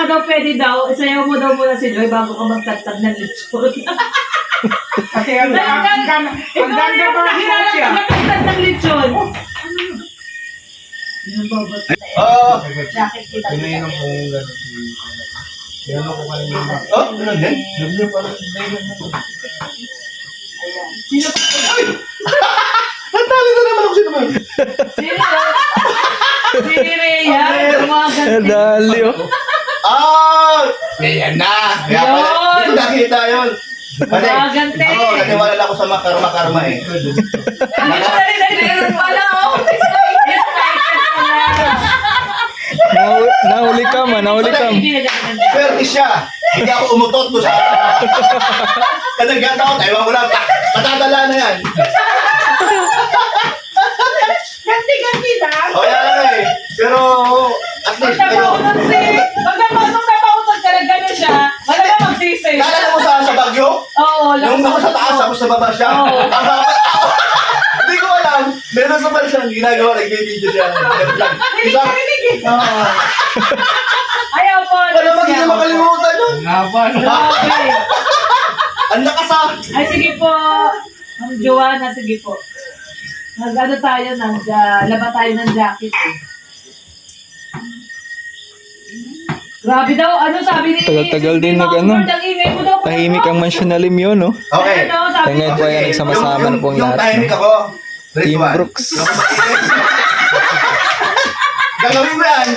daw pwede daw, isayaw mo daw muna si Joy bago ka magtatag ng lechon. Kasi ang ganda ba siya? Magtatag ng lechon. Oo. Jacket kita. Pinainom ko yung gano'n. Pinainom ko kanina. Oh, ganun din? Sabi niya parang pinainom na. Ayan. Sino pa? Natali na naman ako sino man. Sino? Si Rhea. Gumaganti. Dali, oh. Ah! Yan na. Kaya pala, Yun. hindi ko nakita yun. Pare, Gumaganti. ako, naniwala lang ako sa makarma-karma eh. Dali. Wala ako. Excited ka na. Nahuli ka man, nahuli ka. Swerte siya. Hindi ako umutot doon sa... Kanagkataon, ewan ko lang, matadala na yan. Ganti-ganti na. O yan lang eh. Pero, at least, pero... Pag napautot ka lang gano'n siya, wala na magsisi. Naalala mo sa Baguio? Oo, Yung ako sa taas, tapos sa baba siya. Oo. Ang haba. Hindi ko alam. Meron sa pala siyang ginagawa, nag-video siya. Oo. Ayaw po. Wala mag hindi makalimutan yun. Haba na. Okay. Ang lakas ah. Ay, sige po. Ang Joanna, sige po. Nag-ano tayo, laba tayo ng jacket eh. Grabe daw, ano sabi ni... Tagal-tagal din si nag- Ma'am ano. Bird, ang ingay mo daw. Tahimik ang mansyonalim yun, no? Okay. Ano, sabi Ngayon mo? po yan, nagsama-sama na pong Yung lahat. tahimik ako. Team Ritual. Brooks. Gagawin mo yan.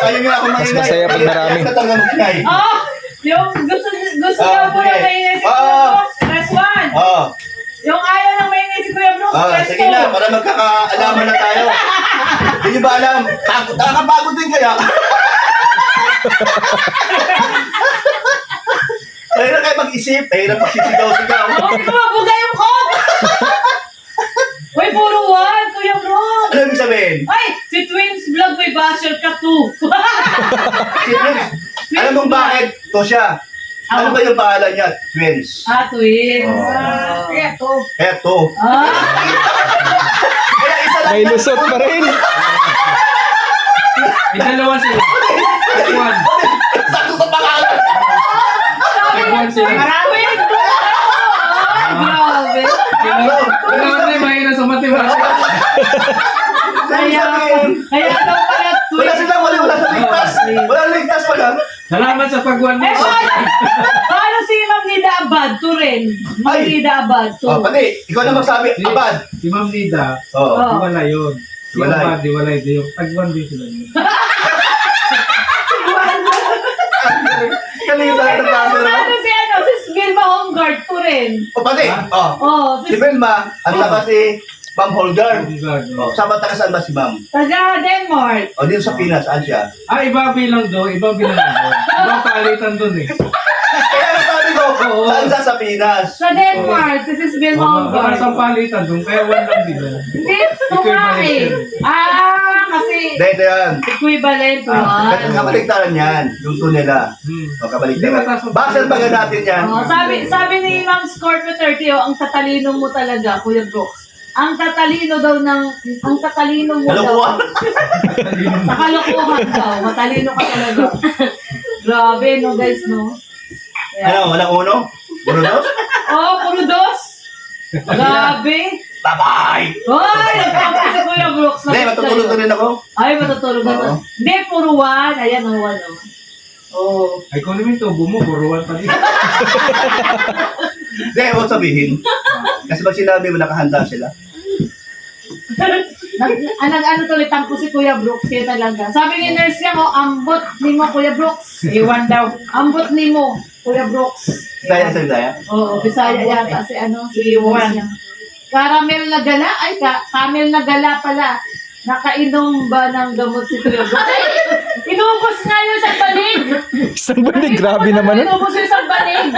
Ayaw nga ako Mas masaya pag marami. Yan talaga mag-ingay. Oh, yung gusto daw po sige. na maingay si Kuya Oo. Brooks, press 1. Oo. Yung ayaw na maingay si Kuya Brooks, press 2. Sige na, para magkakaalaman na tayo. Hindi nyo ba alam? Nakakapagod din kaya. Mahirap kayo mag-isip. Mahirap magsisigaw-sigaw. Oh, hindi ko mabuga yung coke. Uy, puro 1, Kuya Brooks. Ano ibig sabihin? Ay, si Twins Vlog may basher ka 2. Alam mong bakit? Ito siya. Ano ba yung pangalan niya? Twins. Twins. Oh. Kaya to. Eto. Kaya isa lang. May lusot pa rin. May dalawa sila. Tagwan. Sakto sa pangalan. Tagwan sila. Twins. Grabe. Kailangan na yung mahina sa matematika. Kaya daw pala Wala Twins. silang wala sa ligtas. Wala ligtas pa lang. Salamat sa pagwan mo. Paano si Ma'am Nida Abad? To rin. Ma'am Ay. Nida Abad. To. Pati, ikaw na magsabi. Abad. Si Ma'am Nida, Oo. wala yun. Si Wala Abad, di wala yun. Yung tagwan din sila yun. Kanina tayo ng camera. Paano si si Vilma Homeguard? To rin. O pati, si Vilma, at saka si Ma'am Holgar. Sama taga saan ba si Ma'am? Taga Denmark. O dito sa Pinas, saan siya? Iba bilang doon, iba bilang doon. Ibang palitan doon eh. Kaya sabi ko, saan siya sa Pinas? Sa Denmark, this is Vilma Para sa Homeguard. palitan doon, kaya one lang din. Hindi, ito nga eh. Kasi Dito yan. equivalent one. Kabaligtaran yan, yung to nila. O kabaligtaran. Bakit baga natin yan? Sabi ni Ma'am Scorpio 30, ang tatalino mo talaga, Kuya Brooks. Ang tatalino daw ang tatalino mo Kalokohan. daw. Nakalokohan daw. Matalino ka talaga. Grabe, no guys, no? Ano, walang uno? Puro dos? Puro dos. Grabe. Bye-bye! Hoy, nagpapay si Kuya Brooks. Hindi, matutulog na rin ako. Ay, matutulog na. Oo. Hindi, puro one. Ayan, one. Oh. Ay, kung naman ito, bumo, buruan pa din. Hindi, huwag sabihin. Kasi pag sinabi mo, nakahanda sila. Ano tuloy, tampo si Kuya Brooks, kaya talaga. Sabi ni nurse niya, ambot ni mo, Kuya Brooks. Iwan daw. Ambot ni mo, Kuya Brooks. Daya sa daya? Oo, Bisaya yata si si Iwan. Caramel na gala? Ay, camel na gala pala. Nakainom ba ng gamot si Kuya Brooks? Ay, inubos nga yung isang banig. Isang bali, grabe naman, no? Inubos yung isang banig.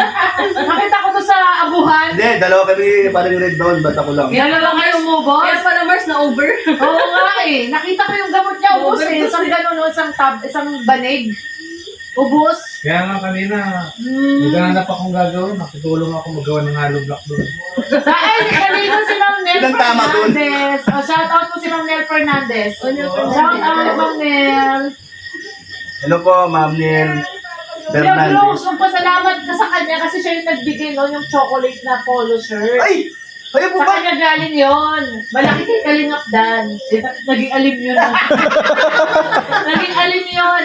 Nakita ko to sa abuhan. Hindi, dalawa kami parang red doon, ba't ako lang? Yan na lang kayo umubos. Kaya pala Mars na over. Oo nga eh. Nakita ko yung gamot niya ubos eh. Isang ganun, isang banig. Ubos. Kaya nga kanina, naghanap akong gagawin. Nakitulong ako magawa ng hollow block doon. Ay, kanina si Ma'am Nel Ilang tama dun? Fernandez. Shout out po si Ma'am Nel Fernandez. Nel Shout out Ma'am Nel. Hello po, Ma'am Nel. Kuya Brooks, Fernandez. magpasalamat ka sa kanya kasi siya yung nagbigay noon yung chocolate na polo shirt. Ay! Kayo po Sa ba? kanya galing yun. Malaki kay Kalingap Dan. Naging alim yun. Naging alim yun.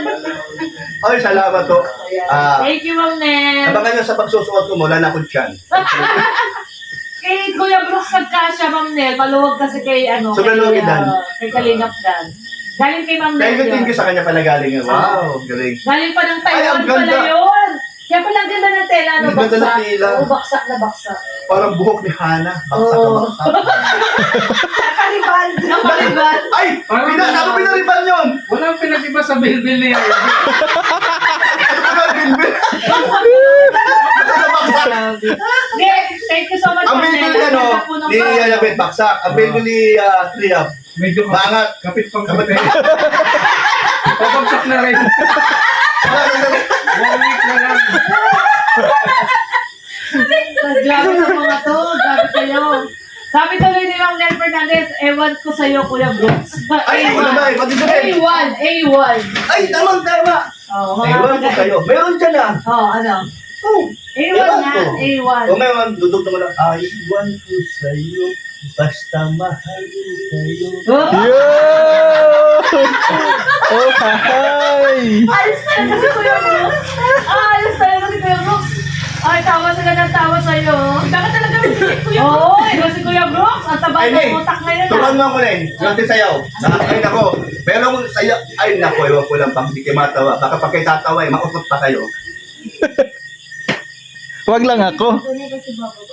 Ay, salamat to. Thank you, Ma'am Nel. Abangan nyo sa pagsusuot ko, wala na akong tiyan. Kay Kuya Brooks nagkasya, Ma'am Nel. Maluwag kasi kay, Sobrang luwag Dan. kay Kalingap Dan. Galing kay Ma'am Nel Thank you yun. sa kanya pala galing yun. Wow, galing. Galing pa ng Ay, Taiwan ang ganda. pala yun. Kaya pala ang ganda ng tela, no? Ang ganda ng Baksak. tela. Oo, baksak na baksak. Parang buhok ni Hana. Baksak na Oo. baksak. Nakaliban. Nakaliban. Ay! Ano pinariban yun? Walang pinag-iba sa bilbil niya. Ano bilbil? Ano baksak? Okay, thank you so much, Ang Ma'am bilbil Nel. ano, Ang ganda po ng ni baon. Yanabit baksak. Ang bilbil ni Rehab. Medyo Maangat. kapit pang Kapit. kapit. Pabagsak na rin. 1 week na lang. Grabe sa mga to. Grabe kayo. Sabi tuloy ni Ma'am Nel Fernandez, ewan ko sa'yo, Kuya Brooks. Ay, wala na eh. Pati sa rin. A1, A1. Ay, tama. Oh, mga Ewan ko sa'yo. Meron dyan ah. Oh, ano? Oh. A1 Ewan na, ko. A1. O ngayon, dudog naman lang. Ay, iwan ko sa'yo. Basta mahal ko kayo. Oh, Yo! Oh, hi! ayos talaga si Kuya Brooks. Ayos talaga si Kuya Brooks. Ay, tawa sila ng tawa sa'yo. Dapat talaga si Kuya Brooks. Oo, ikaw si Kuya Brooks. Ang taba Ay, ng Nick. utak ngayon. Turuan mo ako na eh. Natin sayaw. Ay, nako. Pero kung sayaw, ay, nako, ewan ko lang. Pag hindi kayo matawa. Baka pag kayo tatawa, eh, makutot pa kayo. Wag lang ako.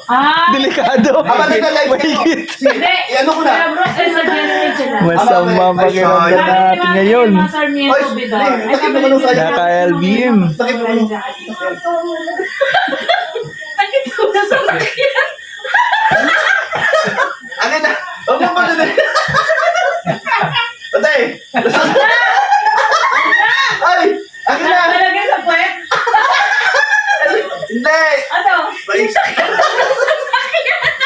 Ah, Delikado. Habang nagka-live kayo. Mahigit. hindi. ano ko na? Kuya Brooks ay suggested sila. Masama pakiramdam natin ngayon. Sabi ni Ma'am Sarmiento Bidor. Ay, sakit naman ang sayo. Naka-LBM. Sakit mo ano? Sakit ko na sa sakyan. Ano na? Huwag mo pala na. Patay! Ay! Ano na? Nalagay sa puwet. Hindi! Ano? May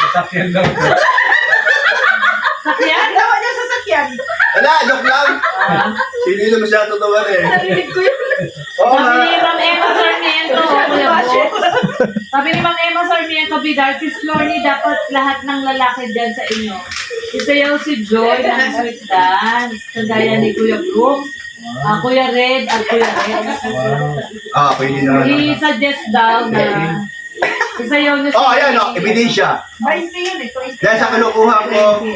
Sasakyan daw. Sakyan? Dawa niya sa sakyan. Wala, joke lang. Hindi naman siya totoo eh. Narinig ko yun. Oo Sabi ni nga. Ma'am Emma Sarmiento, Kuya Brooks. Sabi ni Ma'am Emma Sarmiento Bidar, si Florny, dapat lahat ng lalaki dyan sa inyo. Isayaw si Joy ng sweet dance. Kagaya ni Kuya Brooks, Kuya Red, at Kuya Red. Pwede naman. I-suggest daw na isayaw niyo si Oh, ayan o. Ebidensya. Dahil sa kinukuha ko,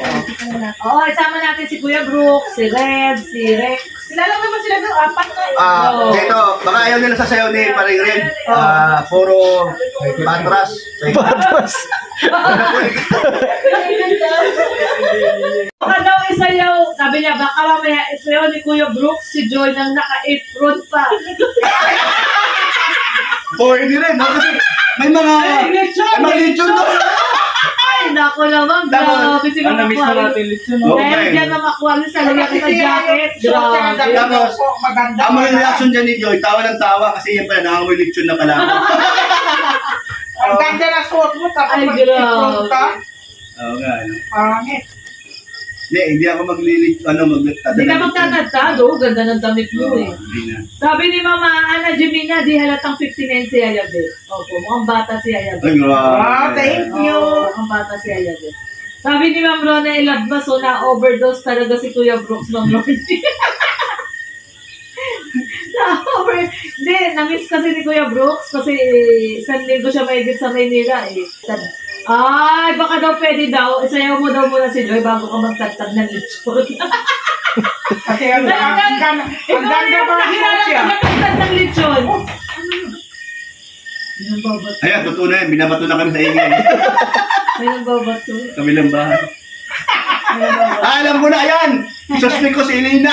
Oo, isama natin si Kuya Brooks, si Red, si Rex. Sila lang naman sila doon, apat na. Oo. ito, baka ayaw nila sasayaw ni Paring Red. Puro patras. Patas. Baka daw isayaw, sabi niya, baka mamaya isayaw ni Kuya Brooks si Joy nang naka-apron pa. Pwede rin. No? Kasi may mga... Ay, lechon! May mga lechon doon. Ay, naku naman, grabe si Mama Miss mo Kuya. natin lechon. Oo, Dahil eh. dyan Mama Kuya sa lagyan sa jacket. Grabe. Tapos, ang mga reaction dyan ni Joy, tawa ng tawa kasi yan pala, nangangamoy lechon na pala. Ang ganda na suot mo, tapos Ay, mag-ipon ka. Oo nga. ano. Pangit. Hindi ako Hindi ka magtatagtado, ganda ng damit mo eh. Hindi na. Sabi ni Mama Ana Jimena, di halatang 59 si Ayabe. Opo, mukhang bata si Ayabe. Ay, Wow, thank you. Mukhang bata si Ayabe. Sabi ni Ma'am Rona Ilabmas, so na-overdose talaga si Kuya Brooks, Ma'am Rona. Hindi, na-miss kasi ni Kuya Brooks kasi isang linggo siya mahigit sa Maynila eh. Ay, baka daw pwede daw, isayaw mo daw muna si Joy bago ka magtagtag ng lechon. Kasi ang ganda Ikaw na yung mga nakilala suot ko siya. magtagtag ng lechon. Ayan, totoo na yan. Binabato na kami sa ingay. May nagbabato. Kami lang bahay. May nagbabato. Alam ko na yan! Suspect ko si Elena.